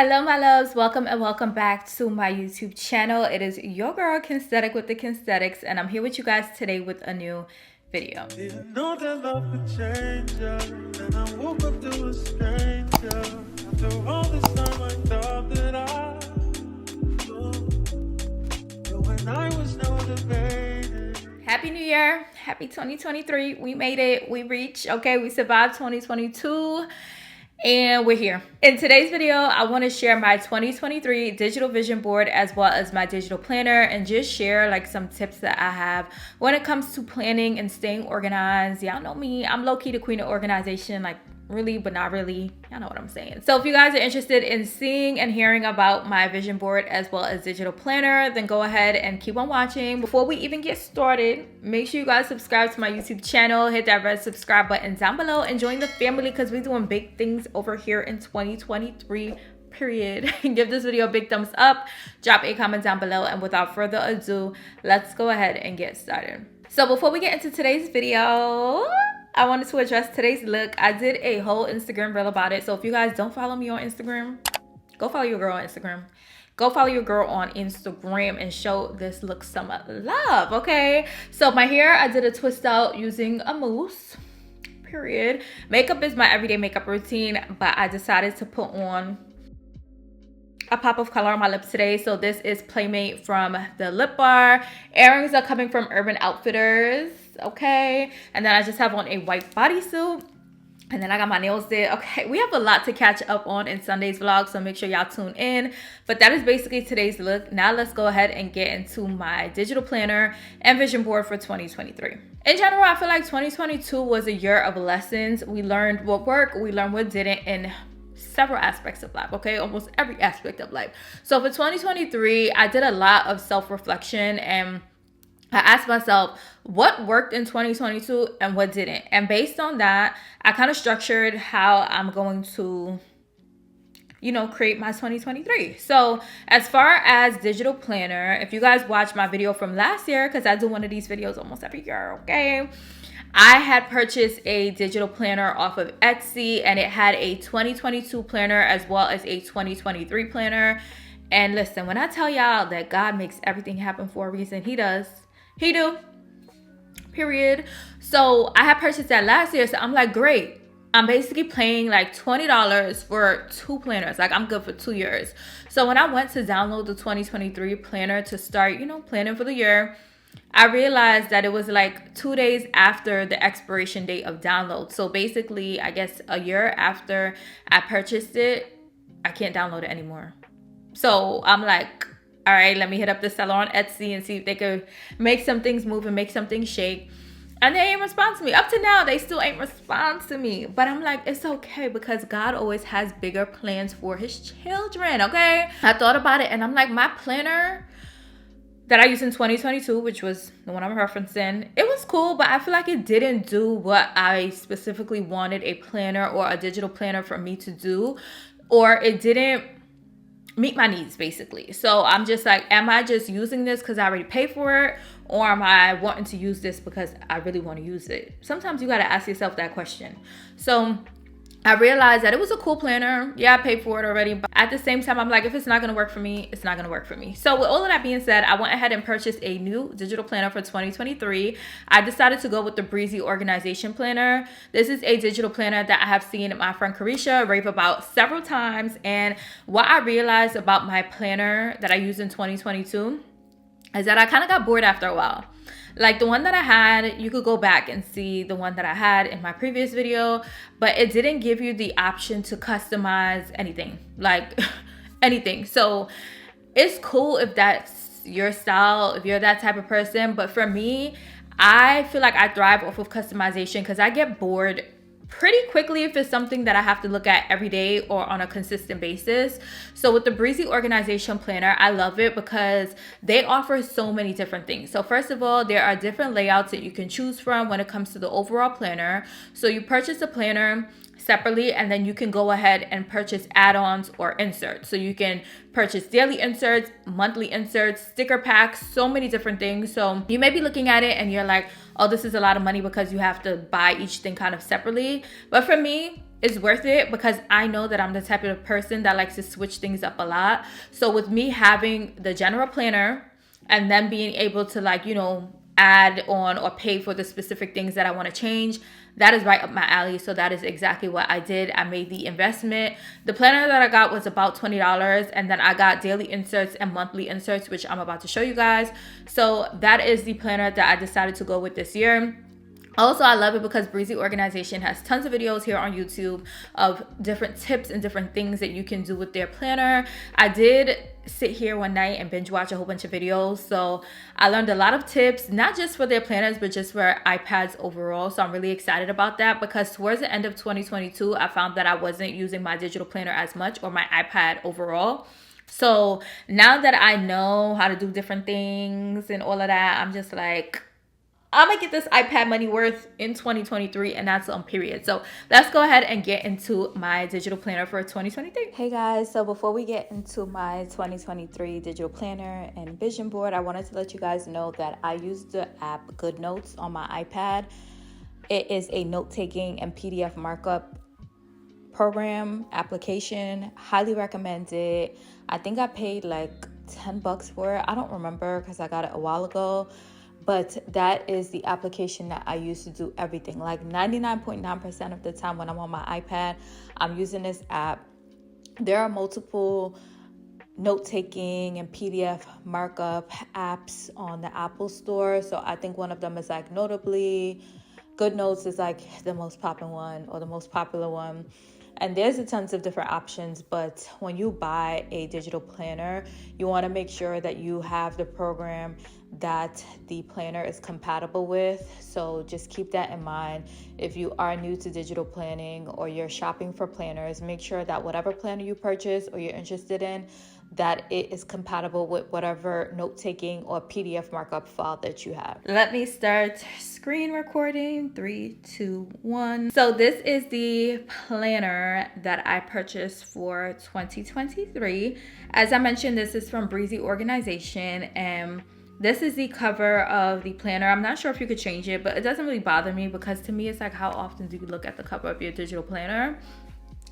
Hello my loves, welcome and welcome back to my YouTube channel. It is your girl Kensthetic with the Kensthetics, and I'm here with you guys today with a new video. Didn't know that love could change ya, and I woke up to a stranger. After all this time I thought that I knew when I was no debating. Happy New Year, happy 2023. We made it, we reached, okay, we survived 2022. And we're here. In today's video, I want to share my 2023 digital vision board as well as my digital planner and just share like some tips that I have when it comes to planning and staying organized. Y'all know me, I'm low-key the queen of organization, like really, but not really. Y'all know what I'm saying. So if you guys are interested in seeing and hearing about my vision board as well as digital planner, then go ahead and keep on watching. Before we even get started, make sure you guys subscribe to my YouTube channel, hit that red subscribe button down below and join the family because we're doing big things over here in 2023. Period. Give this video a big thumbs up, drop a comment down below, and without further ado, let's go ahead and get started. So before we get into today's video, I wanted to address today's look. I did a whole Instagram reel about it. So if you guys don't follow me on Instagram, go follow your girl on Instagram. Go follow your girl on Instagram and show this look some love, okay? So my hair, I did a twist out using a mousse, period. Makeup is my everyday makeup routine, but I decided to put on a pop of color on my lips today. So this is Playmate from the Lip Bar. Earrings are coming from Urban Outfitters, okay? And then I just have on a white bodysuit. And then I got my nails did. Okay, we have a lot to catch up on in Sunday's vlog, so make sure y'all tune in. But that is basically today's look. Now let's go ahead and get into my digital planner and vision board for 2023. In general, I feel like 2022 was a year of lessons. We learned what worked, we learned what didn't, and several aspects of life, okay? Almost every aspect of life. So for 2023, I did a lot of self-reflection and I asked myself what worked in 2022 and what didn't. And based on that, I kind of structured how I'm going to, you know, create my 2023. So as far as digital planner, if you guys watched my video from last year, because I do one of these videos almost every year, okay? I had purchased a digital planner off of Etsy and it had a 2022 planner as well as a 2023 planner. And listen, when I tell y'all that God makes everything happen for a reason, he does. He do. Period. So I had purchased that last year. So I'm like, great. I'm basically paying like $20 for two planners. Like I'm good for 2 years. So when I went to download the 2023 planner to start, you know, planning for the year, I realized that it was like 2 days after the expiration date of download. So basically, I guess a year after I purchased it, I can't download it anymore. So I'm like, all right, let me hit up the seller on Etsy and see if they could make some things move and make some things shake. And they ain't respond to me. Up to now, they still ain't respond to me. But I'm like, it's okay because God always has bigger plans for his children, okay? I thought about it and I'm like, my planner that I used in 2022, which was the one I'm referencing, it was cool, but I feel like it didn't do what I specifically wanted a planner or a digital planner for me to do, or it didn't meet my needs basically. So I'm just like, am I just using this because I already paid for it, or am I wanting to use this because I really want to use it? Sometimes you got to ask yourself that question. So I realized that it was a cool planner. Yeah, I paid for it already. But at the same time, I'm like, if it's not going to work for me, it's not going to work for me. So with all of that being said, I went ahead and purchased a new digital planner for 2023. I decided to go with the Breezy organization planner. This is a digital planner that I have seen my friend Carisha rave about several times. And what I realized about my planner that I used in 2022 is that I kind of got bored after a while. Like the one that I had, you could go back and see the one that I had in my previous video, but it didn't give you the option to customize anything, like anything. So it's cool if that's your style, if you're that type of person. But for me, I feel like I thrive off of customization because I get bored pretty quickly if it's something that I have to look at every day or on a consistent basis. So with the Breezy organization planner, I love it because they offer so many different things. So first of all, there are different layouts that you can choose from when it comes to the overall planner. So you purchase a planner separately and then you can go ahead and purchase add-ons or inserts. So you can purchase daily inserts, monthly inserts, sticker packs, so many different things. So you may be looking at it and you're like, oh, this is a lot of money because you have to buy each thing kind of separately. But for me, it's worth it because I know that I'm the type of person that likes to switch things up a lot. So with me having the general planner and then being able to, like, you know, add on or pay for the specific things that I want to change, that is right up my alley. So that is exactly what I did. I made the investment. The planner that I got was about $20, and then I got daily inserts and monthly inserts, which I'm about to show you guys. So that is the planner that I decided to go with this year. Also, I love it because Breezy Organization has tons of videos here on YouTube of different tips and different things that you can do with their planner. I did sit here one night and binge watch a whole bunch of videos. So I learned a lot of tips, not just for their planners, but just for iPads overall. So I'm really excited about that because towards the end of 2022, I found that I wasn't using my digital planner as much, or my iPad overall. So now that I know how to do different things and all of that, I'm just like, I'm gonna get this iPad money worth in 2023, and that's on period. So let's go ahead and get into my digital planner for 2023. Hey guys, so before we get into my 2023 digital planner and vision board, I wanted to let you guys know that I use the app Goodnotes on my iPad. It is a note-taking and PDF markup program application. Highly recommend it. I think I paid like $10 for it. I don't remember because I got it a while ago. But that is the application that I use to do everything. Like 99.9% of the time when I'm on my iPad, I'm using this app. There are multiple note-taking and PDF markup apps on the Apple Store. So I think one of them is like Notably. Goodnotes is like the most popular one, or the most popular one. And there's a tons of different options, but when you buy a digital planner, you want to make sure that you have the program that the planner is compatible with. So just keep that in mind. If you are new to digital planning or you're shopping for planners, make sure that whatever planner you purchase or you're interested in, that it is compatible with whatever note-taking or PDF markup file that you have. Let me start screen recording. 3, 2, 1. So this is the planner that I purchased for 2023. As I mentioned, this is from Breezy Organization, and this is the cover of the planner. I'm not sure if you could change it, but it doesn't really bother me because to me, it's like, how often do you look at the cover of your digital planner?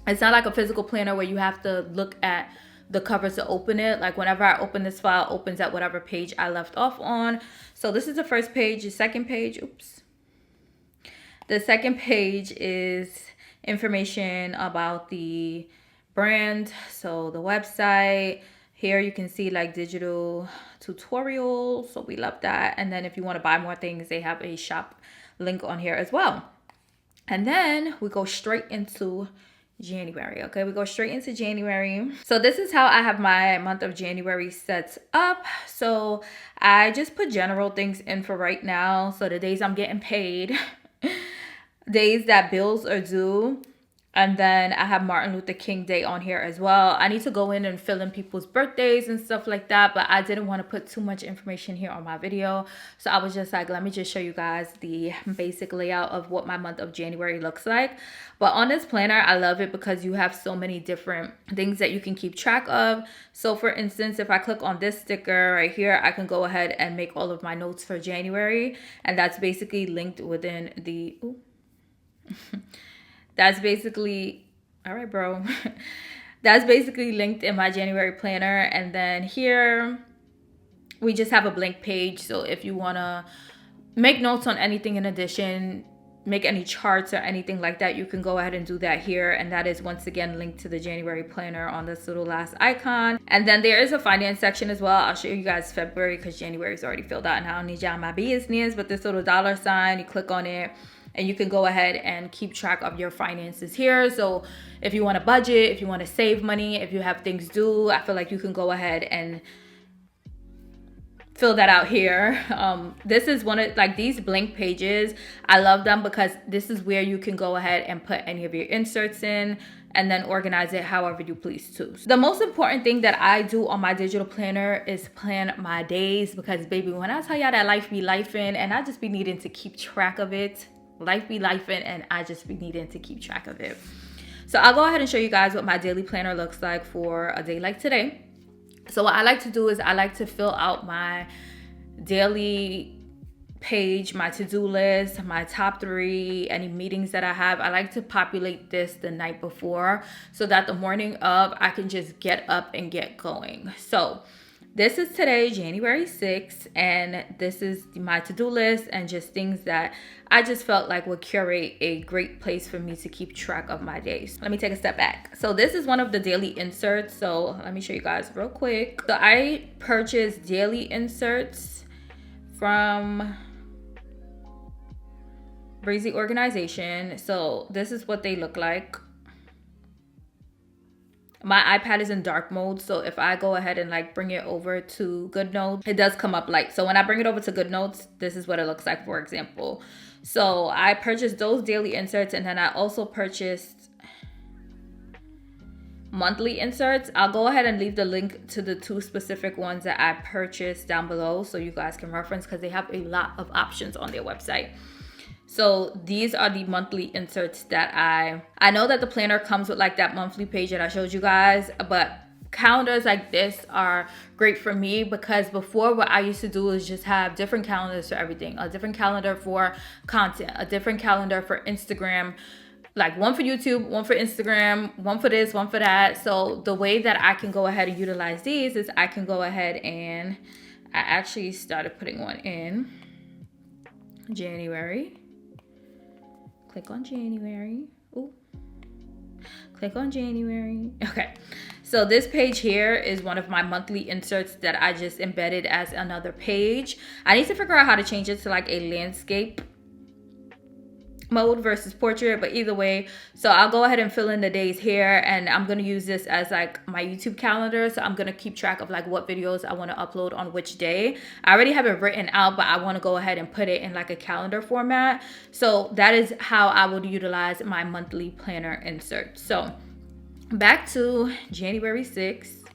It's not like a physical planner where you have to look at the cover to open it. Like whenever I open this file, it opens at whatever page I left off on. So this is the first page. The second page, the second page is information about the brand. So the website. Here you can see like digital tutorials. So we love that. And then if you want to buy more things, they have a shop link on here as well. And then we go straight into January. Okay, we go straight into January. So this is how I have my month of January set up. So I just put general things in for right now. So the days I'm getting paid, days that bills are due, and then I have Martin Luther King Day on here as well. I need to go in and fill in people's birthdays and stuff like that, but I didn't want to put too much information here on my video. So I was just like, let me just show you guys the basic layout of what my month of January looks like. But on this planner, I love it because you have so many different things that you can keep track of. So for instance, if I click on this sticker right here, I can go ahead and make all of my notes for January. And that's basically linked within the... That's basically, all right, bro. That's basically linked in my January planner. And then here, we just have a blank page. So if you want to make notes on anything in addition, make any charts or anything like that, you can go ahead and do that here. And that is once again linked to the January planner on this little last icon. And then there is a finance section as well. I'll show you guys February because January is already filled out and I don't need y'all my business. But this little dollar sign, you click on it, and you can go ahead and keep track of your finances here. So if you want to budget, if you want to save money, if you have things due, I feel like you can go ahead and fill that out here. This is one of like these blank pages. I love them because this is where you can go ahead and put any of your inserts in and then organize it however you please too. The most important thing that I do on my digital planner is plan my days because baby, when I tell y'all that life be lifing and I just be needing to keep track of it, life be lifing and I just be needing to keep track of it. So I'll go ahead and show you guys what my daily planner looks like for a day like today. So what I like to do is I like to fill out my daily page, my to-do list, my top 3, any meetings that I have. I like to populate this the night before so that the morning of I can just get up and get going. So this is today, January 6th, and this is my to-do list and just things that I just felt like would curate a great place for me to keep track of my days. Let me take a step back. So this is one of the daily inserts. So let me show you guys real quick. So I purchased daily inserts from Breezy organization. So this is what they look like. My iPad is in dark mode, so if I go ahead and like bring it over to Goodnotes, it does come up light. So when I bring it over to Goodnotes, this is what it looks like, for example. So I purchased those daily inserts, and then I also purchased monthly inserts. I'll go ahead and leave the link to the 2 specific ones that I purchased down below so you guys can reference, because they have a lot of options on their website. So these are the monthly inserts that I know that the planner comes with like that monthly page that I showed you guys, but calendars like this are great for me, because before what I used to do is just have different calendars for everything. A different calendar for content, a different calendar for Instagram, like one for YouTube, one for Instagram, one for this, one for that. So the way that I can go ahead and utilize these is I can go ahead and I actually started putting one in January. Click on January. Ooh. Click on January. Okay. So this page here is one of my monthly inserts that I just embedded as another page. I need to figure out how to change it to like a landscape mode versus portrait, but either way, so I'll go ahead and fill in the days here, and I'm going to use this as like my YouTube calendar. So I'm going to keep track of like what videos I want to upload on which day. I already have it written out, but I want to go ahead and put it in like a calendar format. So that is how I would utilize my monthly planner insert. So back to January 6th.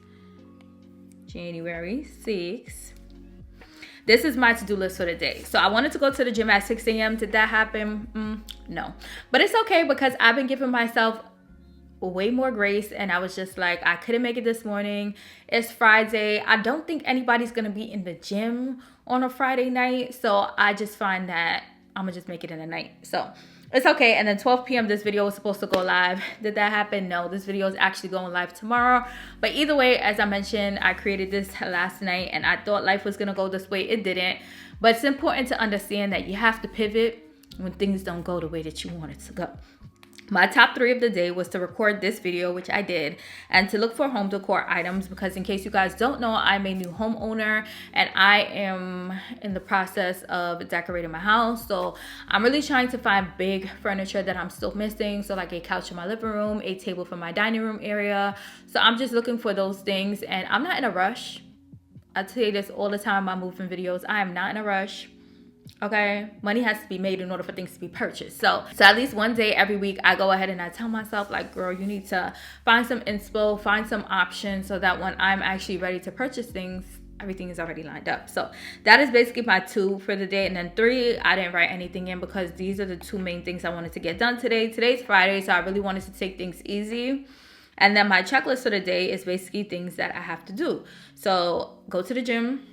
January 6th. This is my to-do list for the day. So I wanted to go to the gym at 6 a.m. Did that happen? No. But it's okay, because I've been giving myself way more grace, and I was just like, I couldn't make it this morning. It's Friday. I don't think anybody's going to be in the gym on a Friday night. So I just find that I'm going to just make it in the night. So it's okay. And then 12 p.m. this video was supposed to go live. Did that happen? No, this video is actually going live tomorrow. But either way, as I mentioned, I created this last night and I thought life was going to go this way. It didn't. But it's important to understand that you have to pivot when things don't go the way that you want it to go. My top 3 of the day was to record this video, which I did, and to look for home decor items, because in case you guys don't know, I'm a new homeowner and I am in the process of decorating my house. So I'm really trying to find big furniture that I'm still missing. So like a couch in my living room, a table for my dining room area. So I'm just looking for those things, and I'm not in a rush. I tell you this all the time, my moving videos, I am not in a rush. Okay, money has to be made in order for things to be purchased. So at least one day every week, I go ahead and I tell myself, like, girl, you need to find some inspo, find some options, so that when I'm actually ready to purchase things, everything is already lined up. So that is basically my 2 for the day. And then 3, I didn't write anything in, because these are the 2 main things I wanted to get done today. Today's Friday, so I really wanted to take things easy. And then my checklist for the day is basically things that I have to do. So go to the gym.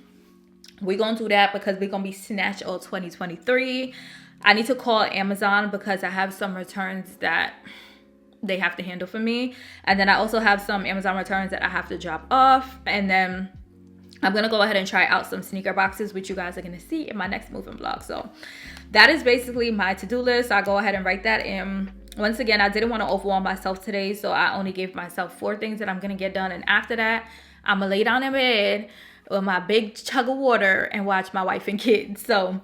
We're going to do that because we're going to be snatched all 2023. I need to call Amazon because I have some returns that they have to handle for me. And then I also have some Amazon returns that I have to drop off. And then I'm going to go ahead and try out some sneaker boxes, which you guys are going to see in my next moving vlog. So that is basically my to-do list. I'll go ahead and write that in. Once again, I didn't want to overwhelm myself today, so I only gave myself 4 things that I'm going to get done. And after that, I'm going to lay down in bed with my big chug of water and watch my wife and kids. So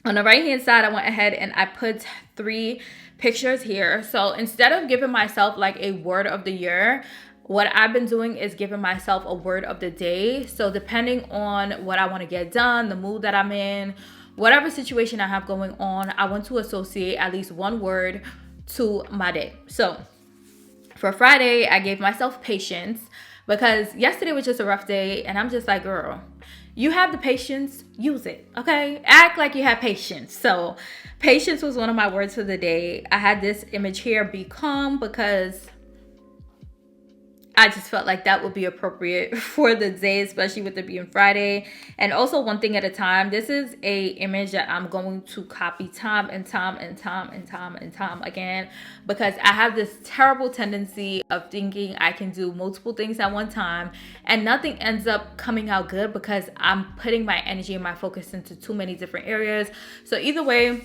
on the right hand side, I went ahead and I put 3 pictures here. So instead of giving myself like a word of the year, what I've been doing is giving myself a word of the day. So depending on what I want to get done, the mood that I'm in, whatever situation I have going on, I want to associate at least 1 word to my day. So for Friday, I gave myself patience, because yesterday was just a rough day, and I'm just like, girl, you have the patience, use it, okay? Act like you have patience. So patience was one of my words for the day. I had this image here, be calm, because I just felt like that would be appropriate for the day, especially with it being Friday. And also, one thing at a time. This is a image that I'm going to copy time and time and time and time and time again, because I have this terrible tendency of thinking I can do multiple things at one time and nothing ends up coming out good because I'm putting my energy and my focus into too many different areas. So either way,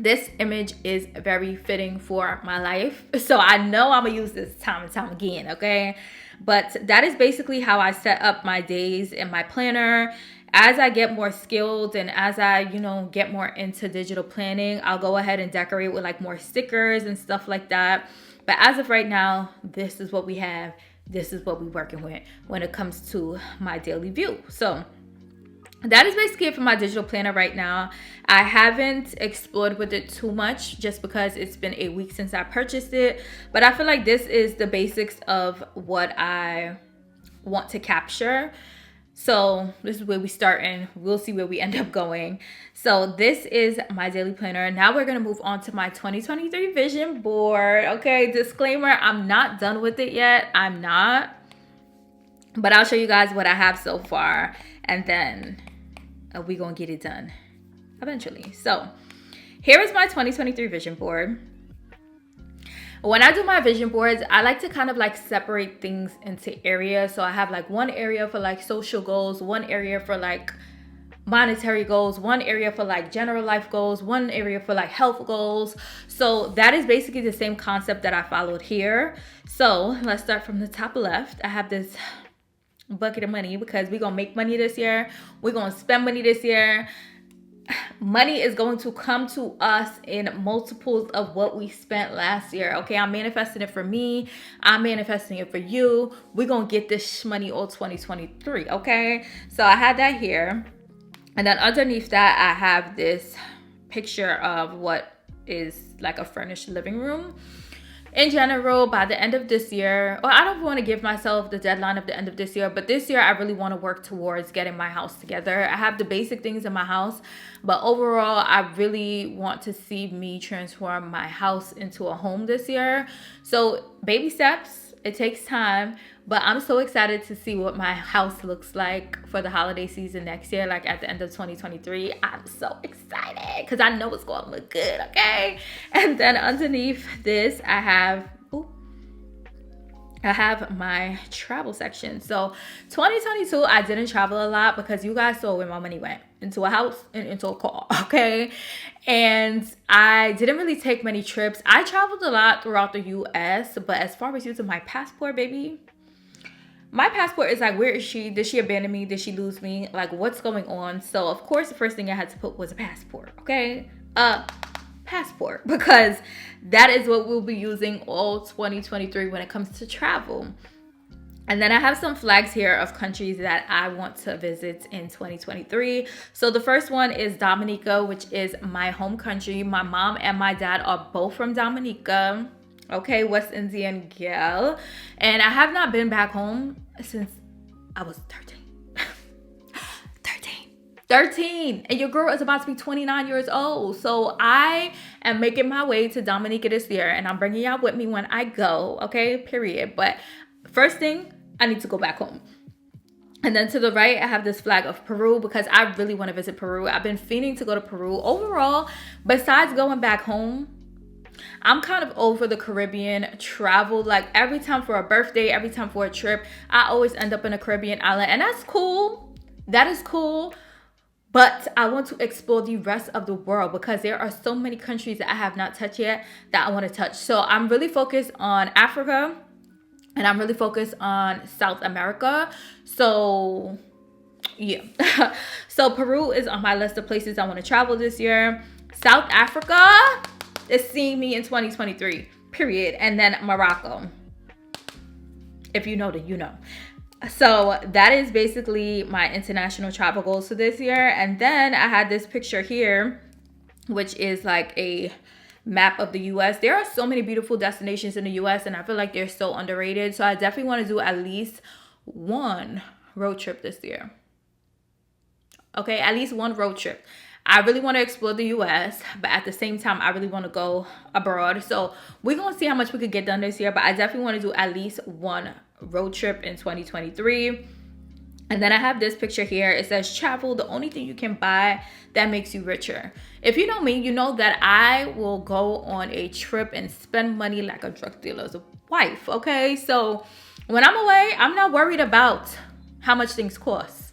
this image is very fitting for my life. So I know I'm gonna use this time and time again, okay? But that is basically how I set up my days in my planner. As I get more skilled and as I, get more into digital planning, I'll go ahead and decorate with like more stickers and stuff like that. But as of right now, this is what we have. This is what we're working with when it comes to my daily view. So that is basically it for my digital planner right now. I haven't explored with it too much just because it's been a week since I purchased it. But I feel like this is the basics of what I want to capture. So this is where we start and we'll see where we end up going. So this is my daily planner. Now we're going to move on to my 2023 vision board. Okay, disclaimer, I'm not done with it yet. I'm not. But I'll show you guys what I have so far. And then we're going to get it done eventually. So here is my 2023 vision board. When I do my vision boards, I like to kind of like separate things into areas. So I have like one area for like social goals, one area for like monetary goals, one area for like general life goals, one area for like health goals. So that is basically the same concept that I followed here. So let's start from the top left. I have this bucket of money because we're gonna make money this year. We're gonna spend money this year. Money is going to come to us in multiples of what we spent last year. Okay, I'm manifesting it for me. I'm manifesting it for you. We're gonna get this money all 2023. Okay, so I had that here, and then underneath that I have this picture of what is like a furnished living room. In general, by the end of this year, or I don't want to give myself the deadline of the end of this year, but this year I really want to work towards getting my house together. I have the basic things in my house, but overall, I really want to see me transform my house into a home this year. So baby steps, it takes time, but I'm so excited to see what my house looks like for the holiday season next year, like at the end of 2023. I'm so excited because I know it's going to look good, okay? And then underneath this, I have my travel section. So 2022, I didn't travel a lot because you guys saw where my money went, into a house and into a car, okay? And I didn't really take many trips. I traveled a lot throughout the US, but as far as using my passport, baby, my passport is like, where is she? Did she abandon me? Did she lose me? Like, what's going on? So of course, the first thing I had to put was a passport, okay? Passport, because that is what we'll be using all 2023 when it comes to travel. And then I have some flags here of countries that I want to visit in 2023. So the first one is Dominica, which is my home country. My mom and my dad are both from Dominica. Okay, West Indian gal. And I have not been back home since I was 13. 13, and your girl is about to be 29 years old. So I am making my way to Dominica this year, and I'm bringing y'all with me when I go, okay, period. But first thing, I need to go back home. And then to the right, I have this flag of Peru because I really want to visit Peru. I've been fiending to go to Peru. Overall, besides going back home, I'm kind of over the Caribbean travel. Like every time for a birthday, every time for a trip, I always end up in a Caribbean island, and that's cool. That is cool. But I want to explore the rest of the world because there are so many countries that I have not touched yet that I want to touch. So I'm really focused on Africa and I'm really focused on South America. So yeah. So Peru is on my list of places I want to travel this year. South Africa is seeing me in 2023, period. And then Morocco. If you know, then you know. So that is basically my international travel goals for this year. And then I had this picture here, which is like a map of the US. There are so many beautiful destinations in the US and I feel like they're so underrated. So I definitely want to do at least one road trip this year. Okay, at least one road trip. I really want to explore the US, but at the same time, I really want to go abroad. So we're going to see how much we could get done this year, but I definitely want to do at least one road trip in 2023. And then I have this picture here. It says travel, the only thing you can buy that makes you richer. If you know me, you know that I will go on a trip and spend money like a drug dealer's wife, okay? So when I'm away, I'm not worried about how much things cost.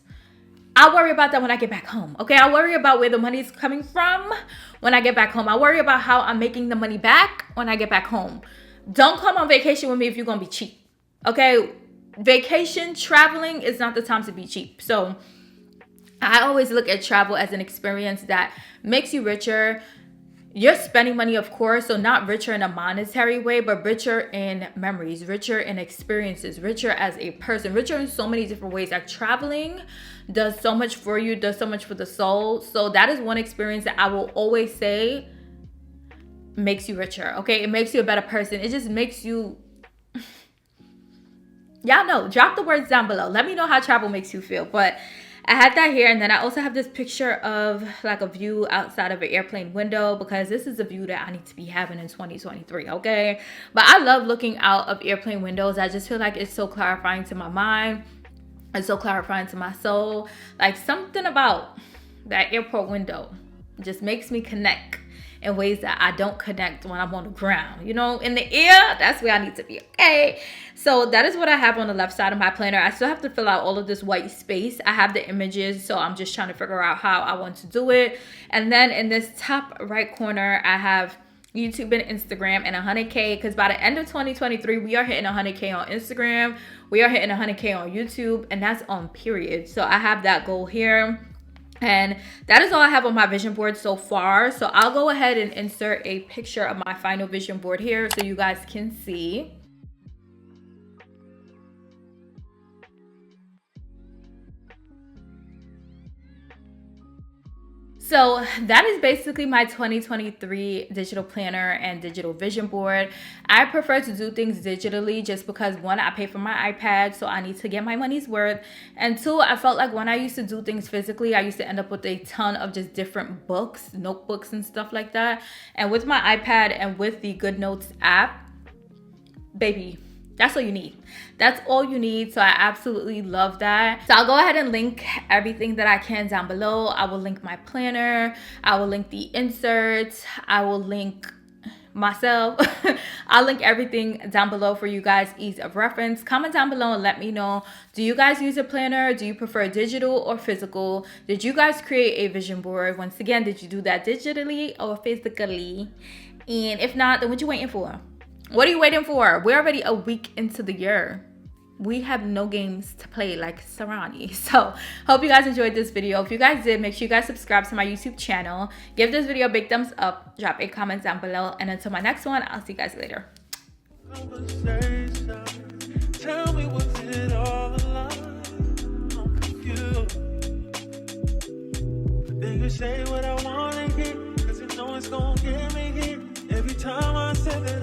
I'll worry about that when I get back home, okay? I worry about where the money is coming from when I get back home. I worry about how I'm making the money back when I get back home. Don't come on vacation with me if you're gonna be cheap, okay? Vacation, traveling is not the time to be cheap. So I always look at travel as an experience that makes you richer. You're spending money, of course, so not richer in a monetary way, but richer in memories, richer in experiences, richer as a person, richer in so many different ways. Like traveling does so much for you, does so much for the soul. So that is one experience that I will always say makes you richer, okay? It makes you a better person. It just makes you... Y'all know, drop the words down below. Let me know how travel makes you feel. But I had that here, and then I also have this picture of like a view outside of an airplane window, because this is a view that I need to be having in 2023, okay? But I love looking out of airplane windows. I just feel like it's so clarifying to my mind. It's so clarifying to my soul. Like something about that airport window just makes me connect in ways that I don't connect when I'm on the ground. You know, in the air, that's where I need to be, okay? So that is what I have on the left side of my planner. I still have to fill out all of this white space. I have the images, so I'm just trying to figure out how I want to do it. And then in this top right corner, I have YouTube and Instagram and 100K, because by the end of 2023, we are hitting 100K on Instagram. We are hitting 100K on YouTube, and that's on period. So I have that goal here. And that is all I have on my vision board so far. So I'll go ahead and insert a picture of my final vision board here so you guys can see. So that is basically my 2023 digital planner and digital vision board. I prefer to do things digitally just because, one, I pay for my iPad, so I need to get my money's worth. And two, I felt like when I used to do things physically, I used to end up with a ton of just different books, notebooks and stuff like that. And with my iPad and with the Goodnotes app, baby, that's all you need. That's all you need. So I absolutely love that. So I'll go ahead and link everything that I can down below. I will link my planner. I will link the inserts. I will link myself. I'll link everything down below for you guys' ease of reference. Comment down below and let me know, do you guys use a planner? Do you prefer digital or physical? Did you guys create a vision board? Once again, did you do that digitally or physically? And if not, then what you waiting for? What are you waiting for? We're already a week into the year. We have no games to play like Sarani. So hope you guys enjoyed this video. If you guys did, make sure you guys subscribe to my YouTube channel. Give this video a big thumbs up. Drop a comment down below. And until my next one, I'll see you guys later. Tell me, was it all a lie? I'm confused. Then you say what I want to hear, 'cause you know it's gonna get me here. Every time I said that